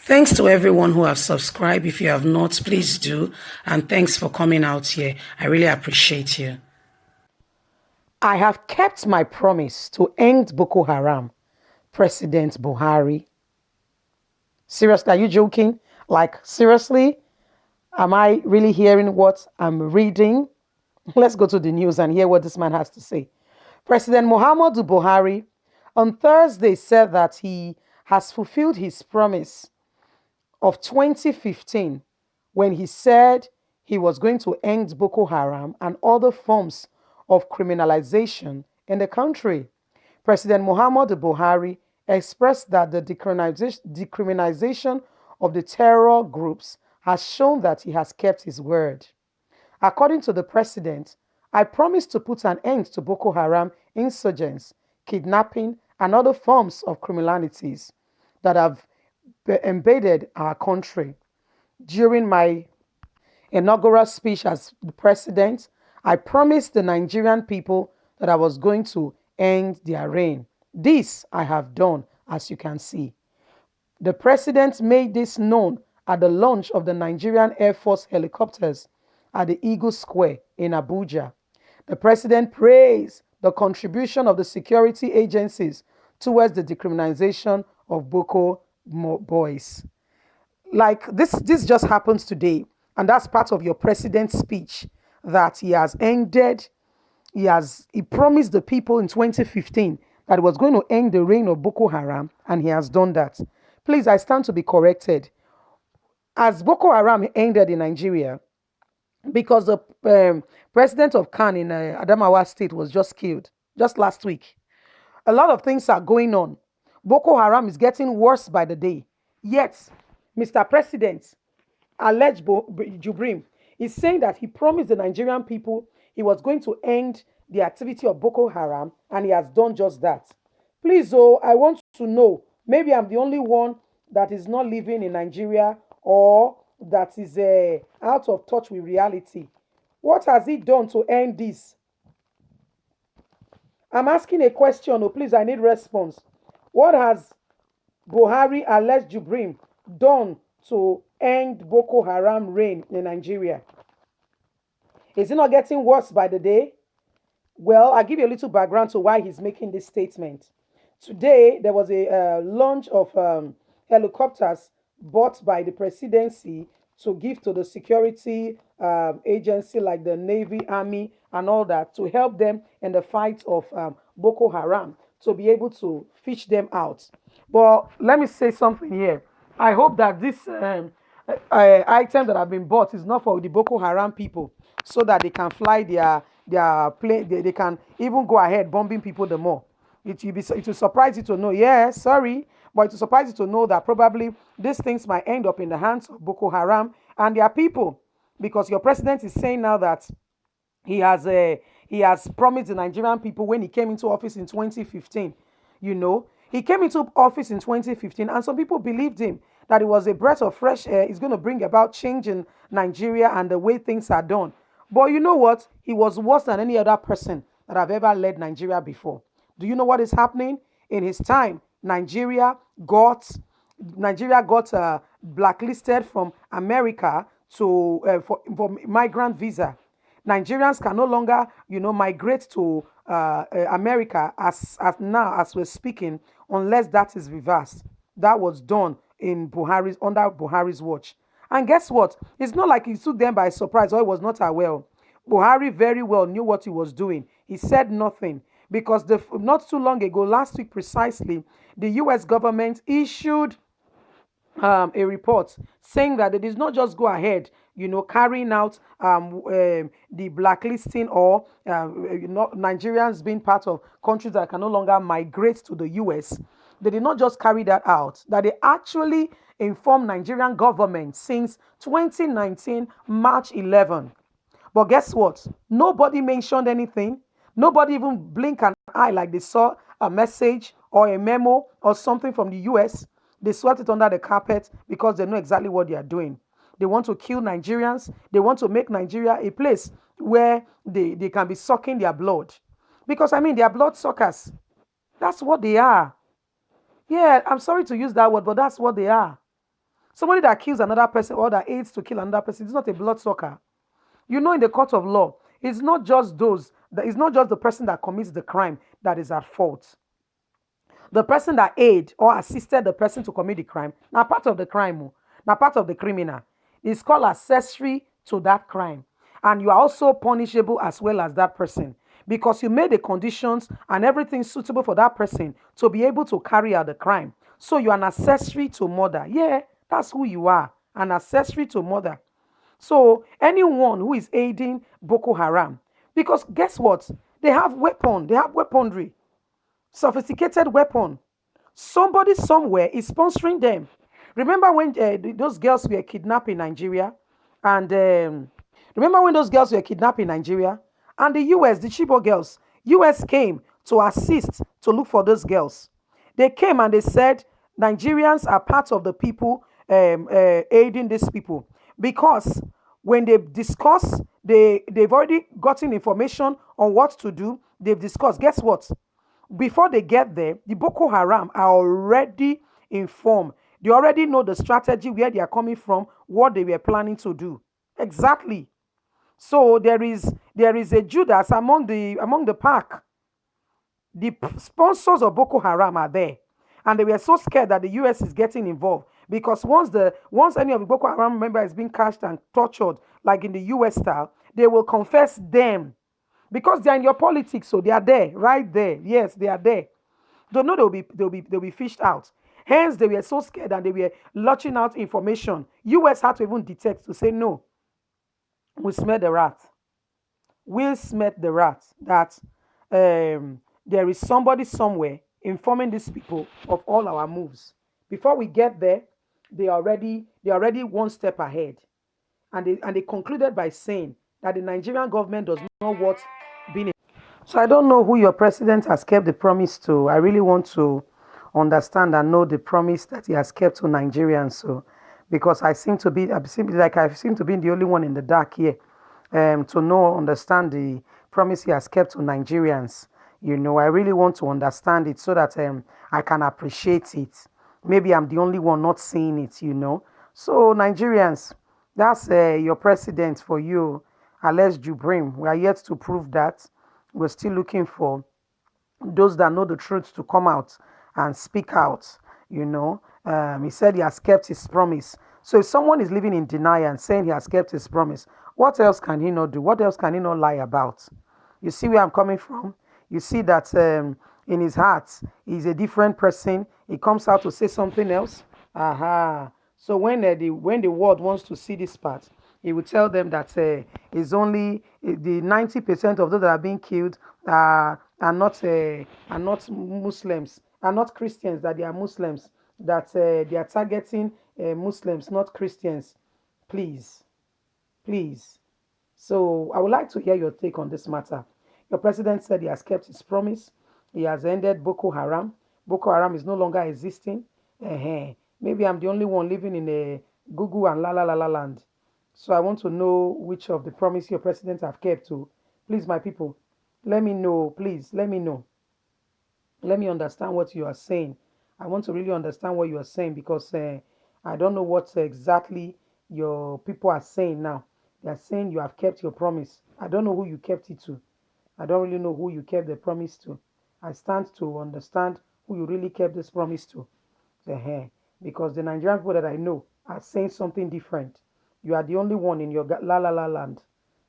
Thanks to everyone who have subscribed. If you have not, please do. And thanks for coming out here. I really appreciate you. I have kept my promise to end Boko Haram. President Buhari. Seriously, are you joking? Like, seriously? Am I really hearing what I'm reading? Let's go to the news and hear what this man has to say. President Muhammadu Buhari on Thursday said that he has fulfilled his promise of 2015 when he said he was going to end Boko Haram and other forms of criminalization in the country. President Muhammadu Buhari expressed that the decriminalization of the terror groups has shown that he has kept his word. According to the president, I promise to put an end to Boko Haram insurgents, kidnapping, and other forms of criminalities that have invaded our country. During my inaugural speech as the president, I promised the Nigerian people that I was going to end their reign. This I have done, as you can see. The president made this known at the launch of the Nigerian Air Force helicopters at the Eagle Square in Abuja. The president praised the contribution of the security agencies towards the decriminalization of Boko boys. Like this just happens today, and that's part of your president's speech that he has ended. He promised the people in 2015 that he was going to end the reign of Boko Haram, and he has done that. Please, I stand to be corrected. As Boko Haram ended in Nigeria, because the president of Khan in Adamawa State was just killed just last week. A lot of things are going on. Boko Haram is getting worse by the day. Yet, Mr. President, alleged Jubrim, is saying that he promised the Nigerian people he was going to end the activity of Boko Haram, and he has done just that. Please, oh, I want to know, maybe I'm the only one that is not living in Nigeria or that is out of touch with reality. What has he done to end this? I'm asking a question, oh, please, I need response. What has Buhari alleged Jubrim done to end Boko Haram reign in Nigeria? Is it not getting worse by the day? Well, I'll give you a little background to why he's making this statement. Today, there was a launch of helicopters bought by the presidency to give to the security agency like the Navy, Army, and all that to help them in the fight of Boko Haram to be able to fish them out. But let me say something here. I hope that this item that have been bought is not for the Boko Haram people so that they can fly their plane. They can even go ahead bombing people the more. It will surprise you to know, yeah, sorry, but it will surprise you to know that probably these things might end up in the hands of Boko Haram and their people, because your president is saying now that he has promised the Nigerian people when he came into office in 2015. He came into office in 2015, and some people believed him that it was a breath of fresh air. It's going to bring about change in Nigeria and the way things are done. But you know what? He was worse than any other person that have ever led Nigeria before. Do you know what is happening? In his time, Nigeria got blacklisted from America for migrant visa. Nigerians can no longer, migrate to America as we're speaking, unless that is reversed. That was done under Buhari's watch. And guess what? It's not like he took them by surprise or he was not aware. Buhari very well knew what he was doing. He said nothing because not too long ago, last week precisely, the U.S. government issued a report saying that it is not just go ahead, carrying out the blacklisting or Nigerians being part of countries that can no longer migrate to the US. They did not just carry that out, that they actually informed Nigerian government since 2019, March 11. But guess what? Nobody mentioned anything. Nobody even blinked an eye like they saw a message or a memo or something from the US. They swept it under the carpet because they know exactly what they are doing. They want to kill Nigerians. They want to make Nigeria a place where they can be sucking their blood. Because, they are blood suckers. That's what they are. Yeah, I'm sorry to use that word, but that's what they are. Somebody that kills another person or that aids to kill another person is not a bloodsucker. You know, in the court of law, it's not just it's not just the person that commits the crime that is at fault. The person that aid or assisted the person to commit the crime, now part of the crime, now part of the criminal, is called accessory to that crime. And you are also punishable as well as that person because you made the conditions and everything suitable for that person to be able to carry out the crime. So you are an accessory to murder. Yeah, that's who you are, an accessory to murder. So anyone who is aiding Boko Haram, because guess what? They have weaponry, sophisticated weapon. Somebody somewhere is sponsoring them. Remember when those girls were kidnapped in Nigeria? And remember when those girls were kidnapped in Nigeria? And the US, the Chibok girls, US came to assist to look for those girls. They came and they said Nigerians are part of the people aiding these people because when they discuss, they've already gotten information on what to do. They've discussed. Guess what? Before they get there, the Boko Haram are already informed. They already know the strategy, where they are coming from, what they were planning to do. Exactly. So there is a Judas among the pack. The sponsors of Boko Haram are there. And they were so scared that the US is getting involved because once any of the Boko Haram member is being catched and tortured, like in the US style, they will confess them because they are in your politics, so they are there, right there. Yes, they are there. They know they'll be fished out. Hence, they were so scared and they were launching out information. US had to even detect to say no. We smell the rat. Will Smith the rat that there is somebody somewhere informing these people of all our moves. Before we get there, they already one step ahead. And they concluded by saying that the Nigerian government does not want being. So I don't know who your president has kept the promise to. I really want to understand and know the promise that he has kept to Nigerians. So because I seem to be the only one in the dark here, to know understand the promise he has kept to Nigerians. I really want to understand it so that I can appreciate it. Maybe I'm the only one not seeing it. So Nigerians, that's your president for you, Alex Jubrim. We are yet to prove that. We're still looking for those that know the truth to come out and speak out. He said he has kept his promise. So if someone is living in denial and saying he has kept his promise, what else can he not do? What else can he not lie about? You see where I'm coming from? You see that in his heart, he's a different person. He comes out to say something else. Aha. So when the world wants to see this part, he will tell them that it's only the 90% of those that are being killed are not Muslims, are not Christians, that they are Muslims, that they are targeting Muslims, not Christians. Please, please. So I would like to hear your take on this matter. Your president said he has kept his promise. He has ended Boko Haram. Boko Haram is no longer existing. Maybe I'm the only one living in a Google and la la la la land. So I want to know which of the promise your president have kept to. Please, my people, let me know. Please, let me know. Let me understand what you are saying. I want to really understand what you are saying because I don't know what exactly your people are saying now. They are saying you have kept your promise. I don't know who you kept it to. I don't really know who you kept the promise to. I stand to understand who you really kept this promise to. Because the Nigerian people that I know are saying something different. You are the only one in your la la la land.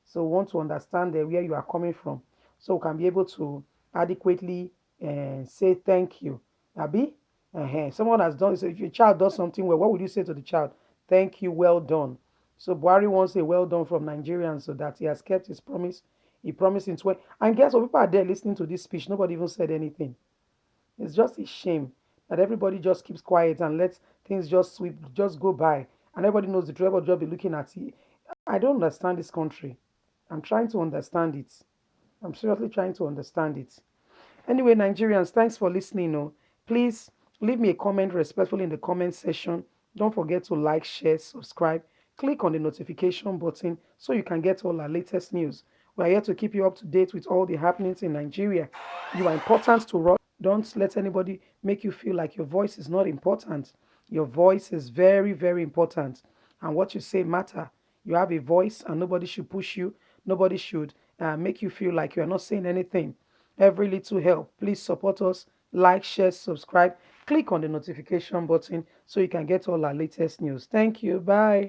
So we want to understand where you are coming from so we can be able to adequately say thank you. Abi? Someone has done, so if your child does something well, what would you say to the child? Thank you, well done. So Buhari wants a well done from Nigerians so that he has kept his promise. He promised in 20. And guess what? People are there listening to this speech. Nobody even said anything. It's just a shame that everybody just keeps quiet and lets things just go by. And everybody knows the truth. Everybody just be looking at it. I don't understand this country. I'm trying to understand it. I'm seriously trying to understand it. Anyway, Nigerians, thanks for listening. Please leave me a comment respectfully in the comment section. Don't forget to like, share, subscribe. Click on the notification button so you can get all our latest news. We are here to keep you up to date with all the happenings in Nigeria. You are important to us. Don't let anybody make you feel like your voice is not important. Your voice is very, very important. And what you say matter. You have a voice and nobody should push you. Nobody should make you feel like you are not saying anything. Every little help. Please support us. Like, share, subscribe. Click on the notification button so you can get all our latest news. Thank you. Bye.